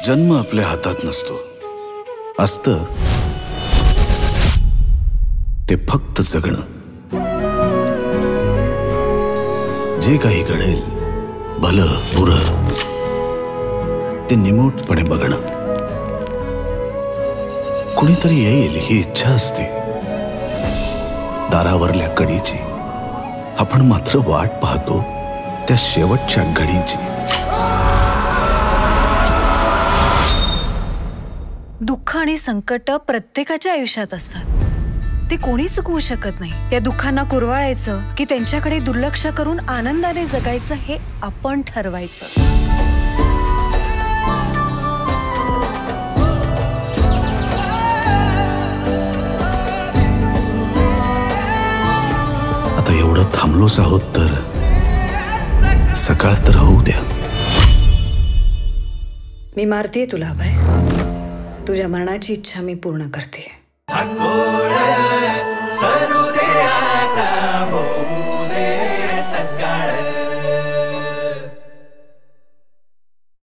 जन्म आपल्या हातात नसतो, असतं ते फक्त जगणं. जे काही घडेल, भलं बुरं, ते निमूटपणे बघणं. कुणीतरी येईल ही इच्छा असते दारावरल्या कडीची. आपण मात्र वाट पाहतो त्या शेवटच्या घडीची. दुःख आणि संकट प्रत्येकाच्या आयुष्यात असतात. ते कोणी चुकवू शकत नाही. या दुःखांना कुरवाळायचं की त्यांच्याकडे दुर्लक्ष करून आनंदाने जगायचं हे आपण ठरवायचं. आता एवढं थांबलोच आहोत तर सकाळ तर होऊ द्या. मी मारतेय तुला अभय. तुझ्या मरणाची इच्छा मी पूर्ण करते. सरू दे आता होऊ दे सकाळ.